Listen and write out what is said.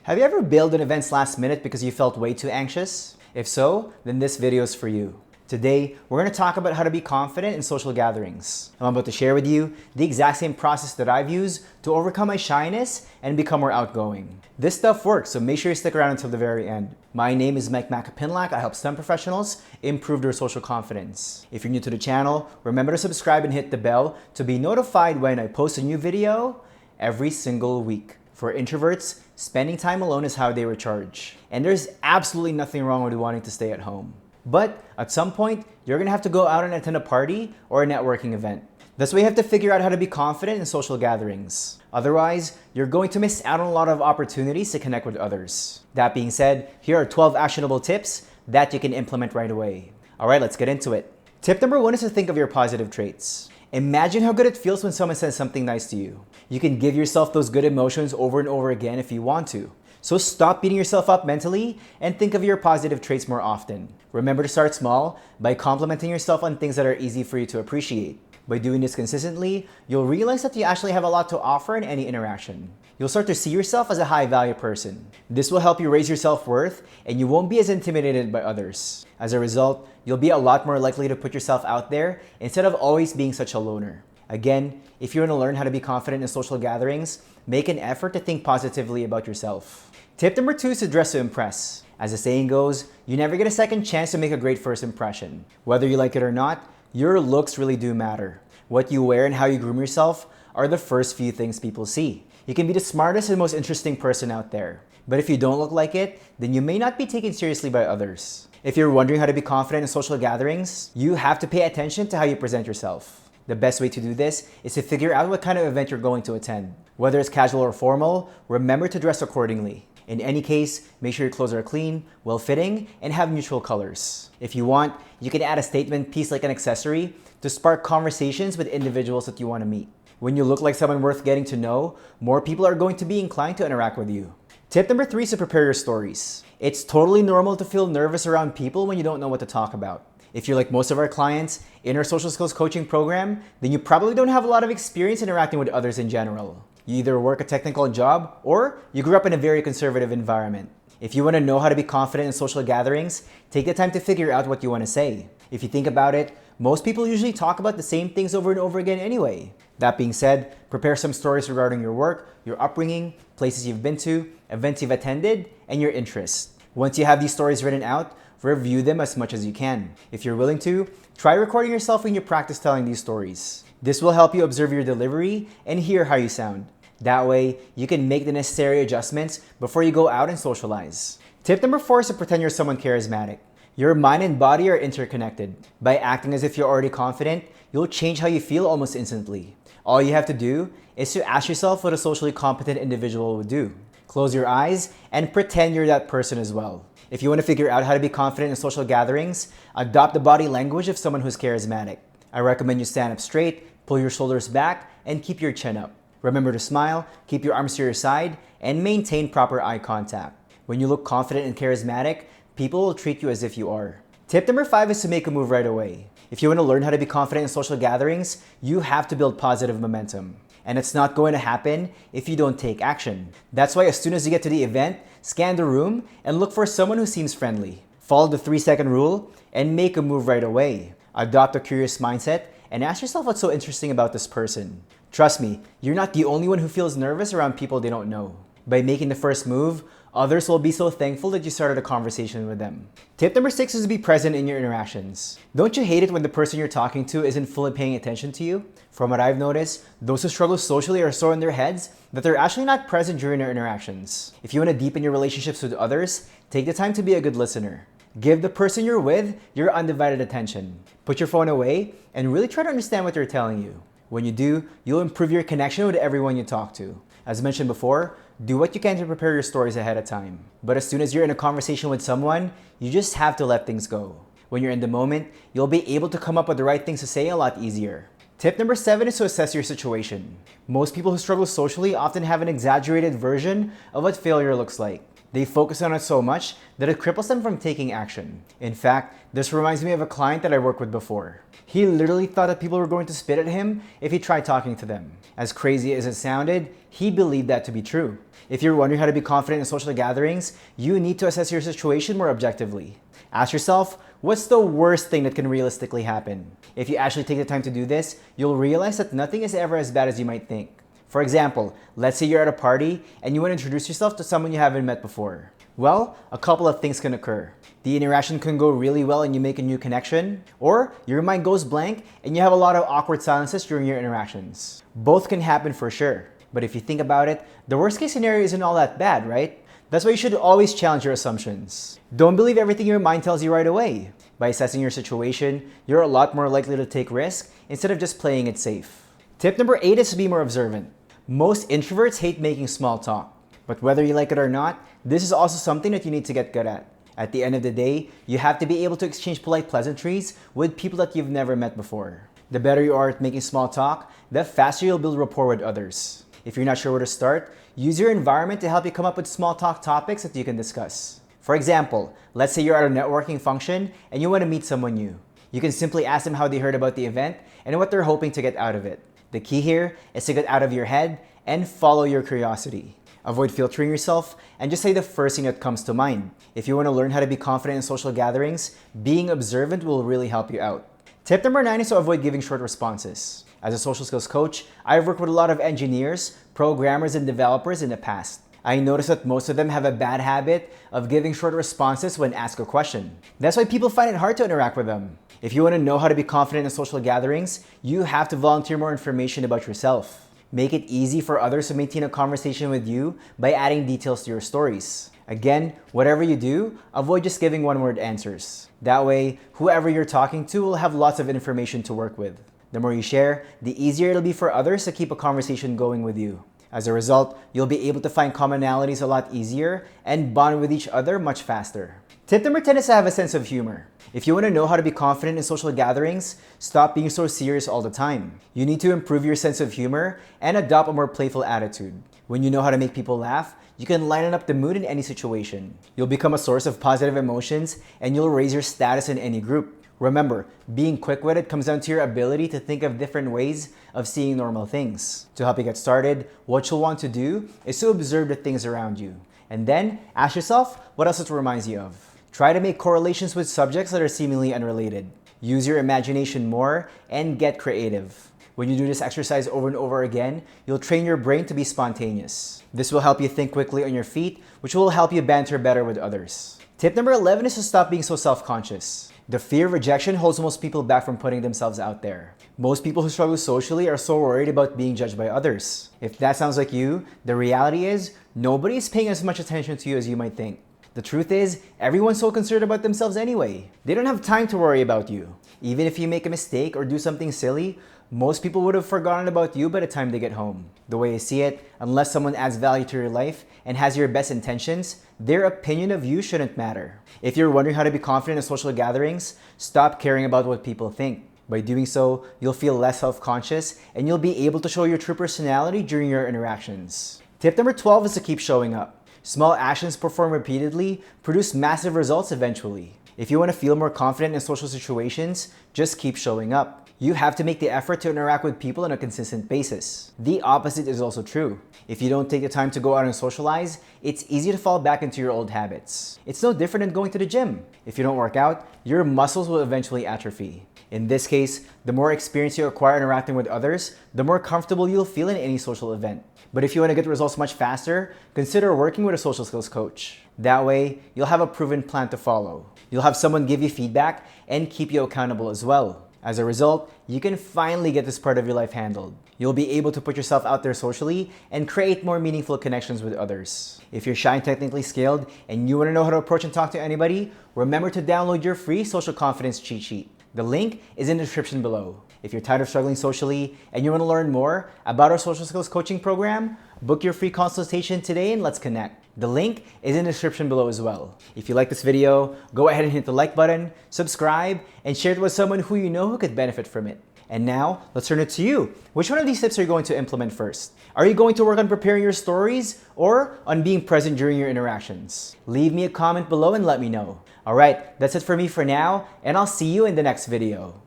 Have you ever bailed on events last minute because you felt way too anxious? If so, then this video is for you. Today, we're going to talk about how to be confident in social gatherings. I'm about to share with you the exact same process that I've used to overcome my shyness and become more outgoing. This stuff works, so make sure you stick around until the very end. My name is Mike Macapinlac. I help STEM professionals improve their social confidence. If you're new to the channel, remember to subscribe and hit the bell to be notified when I post a new video every single week. For introverts, spending time alone is how they recharge. And there's absolutely nothing wrong with wanting to stay at home. But at some point, you're gonna have to go out and attend a party or a networking event. That's why you have to figure out how to be confident in social gatherings. Otherwise, you're going to miss out on a lot of opportunities to connect with others. That being said, here are 12 actionable tips that you can implement right away. All right, let's get into it. Tip number 1 is to think of your positive traits. Imagine how good it feels when someone says something nice to you. You can give yourself those good emotions over and over again if you want to. So stop beating yourself up mentally and think of your positive traits more often. Remember to start small by complimenting yourself on things that are easy for you to appreciate. By doing this consistently, you'll realize that you actually have a lot to offer in any interaction. You'll start to see yourself as a high-value person. This will help you raise your self-worth, and you won't be as intimidated by others. As a result, you'll be a lot more likely to put yourself out there instead of always being such a loner. Again, if you want to learn how to be confident in social gatherings, make an effort to think positively about yourself. Tip number 2 is to dress to impress. As the saying goes, you never get a second chance to make a great first impression. Whether you like it or not, your looks really do matter. What you wear and how you groom yourself are the first few things people see. You can be the smartest and most interesting person out there. But if you don't look like it, then you may not be taken seriously by others. If you're wondering how to be confident in social gatherings, you have to pay attention to how you present yourself. The best way to do this is to figure out what kind of event you're going to attend. Whether it's casual or formal, remember to dress accordingly. In any case, make sure your clothes are clean, well-fitting, and have neutral colors. If you want, you can add a statement piece like an accessory to spark conversations with individuals that you want to meet. When you look like someone worth getting to know, more people are going to be inclined to interact with you. Tip number 3 is to prepare your stories. It's totally normal to feel nervous around people when you don't know what to talk about. If you're like most of our clients in our social skills coaching program, then you probably don't have a lot of experience interacting with others in general. You either work a technical job or you grew up in a very conservative environment. If you want to know how to be confident in social gatherings, take the time to figure out what you want to say. If you think about it, most people usually talk about the same things over and over again anyway. That being said, prepare some stories regarding your work, your upbringing, places you've been to, events you've attended, and your interests. Once you have these stories written out, review them as much as you can. If you're willing to, try recording yourself when you practice telling these stories. This will help you observe your delivery and hear how you sound. That way, you can make the necessary adjustments before you go out and socialize. Tip number 4 is to pretend you're someone charismatic. Your mind and body are interconnected. By acting as if you're already confident, you'll change how you feel almost instantly. All you have to do is to ask yourself what a socially competent individual would do. Close your eyes and pretend you're that person as well. If you want to figure out how to be confident in social gatherings, adopt the body language of someone who's charismatic. I recommend you stand up straight, pull your shoulders back, and keep your chin up. Remember to smile, keep your arms to your side, and maintain proper eye contact. When you look confident and charismatic, people will treat you as if you are. Tip number 5 is to make a move right away. If you want to learn how to be confident in social gatherings, you have to build positive momentum. And it's not going to happen if you don't take action. That's why as soon as you get to the event, scan the room and look for someone who seems friendly. Follow the 3-second rule and make a move right away. Adopt a curious mindset and ask yourself what's so interesting about this person. Trust me, you're not the only one who feels nervous around people they don't know. By making the first move, others will be so thankful that you started a conversation with them. Tip number 6 is to be present in your interactions. Don't you hate it when the person you're talking to isn't fully paying attention to you? From what I've noticed, those who struggle socially are so in their heads that they're actually not present during their interactions. If you want to deepen your relationships with others, take the time to be a good listener. Give the person you're with your undivided attention. Put your phone away and really try to understand what they're telling you. When you do, you'll improve your connection with everyone you talk to. As mentioned before, do what you can to prepare your stories ahead of time. But as soon as you're in a conversation with someone, you just have to let things go. When you're in the moment, you'll be able to come up with the right things to say a lot easier. Tip number 7 is to assess your situation. Most people who struggle socially often have an exaggerated version of what failure looks like. They focus on it so much that it cripples them from taking action. In fact, this reminds me of a client that I worked with before. He literally thought that people were going to spit at him if he tried talking to them. As crazy as it sounded, he believed that to be true. If you're wondering how to be confident in social gatherings, you need to assess your situation more objectively. Ask yourself, what's the worst thing that can realistically happen? If you actually take the time to do this, you'll realize that nothing is ever as bad as you might think. For example, let's say you're at a party and you want to introduce yourself to someone you haven't met before. Well, a couple of things can occur. The interaction can go really well and you make a new connection, or your mind goes blank and you have a lot of awkward silences during your interactions. Both can happen for sure, but if you think about it, the worst case scenario isn't all that bad, right? That's why you should always challenge your assumptions. Don't believe everything your mind tells you right away. By assessing your situation, you're a lot more likely to take risks instead of just playing it safe. Tip number 8 is to be more observant. Most introverts hate making small talk, but whether you like it or not, this is also something that you need to get good at. At the end of the day, you have to be able to exchange polite pleasantries with people that you've never met before. The better you are at making small talk, the faster you'll build rapport with others. If you're not sure where to start, use your environment to help you come up with small talk topics that you can discuss. For example, let's say you're at a networking function and you want to meet someone new. You can simply ask them how they heard about the event and what they're hoping to get out of it. The key here is to get out of your head and follow your curiosity. Avoid filtering yourself and just say the first thing that comes to mind. If you want to learn how to be confident in social gatherings, being observant will really help you out. Tip number 9 is to avoid giving short responses. As a social skills coach, I've worked with a lot of engineers, programmers, and developers in the past. I noticed that most of them have a bad habit of giving short responses when asked a question. That's why people find it hard to interact with them. If you want to know how to be confident in social gatherings, you have to volunteer more information about yourself. Make it easy for others to maintain a conversation with you by adding details to your stories. Again, whatever you do, avoid just giving one-word answers. That way, whoever you're talking to will have lots of information to work with. The more you share, the easier it'll be for others to keep a conversation going with you. As a result, you'll be able to find commonalities a lot easier and bond with each other much faster. Tip number 10 is to have a sense of humor. If you want to know how to be confident in social gatherings, stop being so serious all the time. You need to improve your sense of humor and adopt a more playful attitude. When you know how to make people laugh, you can lighten up the mood in any situation. You'll become a source of positive emotions and you'll raise your status in any group. Remember, being quick-witted comes down to your ability to think of different ways of seeing normal things. To help you get started, what you'll want to do is to observe the things around you. And then ask yourself what else it reminds you of. Try to make correlations with subjects that are seemingly unrelated. Use your imagination more and get creative. When you do this exercise over and over again, you'll train your brain to be spontaneous. This will help you think quickly on your feet, which will help you banter better with others. Tip number 11 is to stop being so self-conscious. The fear of rejection holds most people back from putting themselves out there. Most people who struggle socially are so worried about being judged by others. If that sounds like you, the reality is nobody is paying as much attention to you as you might think. The truth is, everyone's so concerned about themselves anyway. They don't have time to worry about you. Even if you make a mistake or do something silly, most people would have forgotten about you by the time they get home. The way I see it, unless someone adds value to your life and has your best intentions, their opinion of you shouldn't matter. If you're wondering how to be confident in social gatherings, stop caring about what people think. By doing so, you'll feel less self-conscious and you'll be able to show your true personality during your interactions. Tip number 12 is to keep showing up. Small actions performed repeatedly produce massive results eventually. If you want to feel more confident in social situations, just keep showing up. You have to make the effort to interact with people on a consistent basis. The opposite is also true. If you don't take the time to go out and socialize, it's easy to fall back into your old habits. It's no different than going to the gym. If you don't work out, your muscles will eventually atrophy. In this case, the more experience you acquire interacting with others, the more comfortable you'll feel in any social event. But if you want to get results much faster, consider working with a social skills coach. That way, you'll have a proven plan to follow. You'll have someone give you feedback and keep you accountable as well. As a result, you can finally get this part of your life handled. You'll be able to put yourself out there socially and create more meaningful connections with others. If you're shy and technically skilled and you want to know how to approach and talk to anybody, remember to download your free social confidence cheat sheet. The link is in the description below. If you're tired of struggling socially and you want to learn more about our social skills coaching program, book your free consultation today and let's connect. The link is in the description below as well. If you like this video, go ahead and hit the like button, subscribe, and share it with someone who you know who could benefit from it. And now, let's turn it to you. Which one of these tips are you going to implement first? Are you going to work on preparing your stories or on being present during your interactions? Leave me a comment below and let me know. All right, that's it for me for now, and I'll see you in the next video.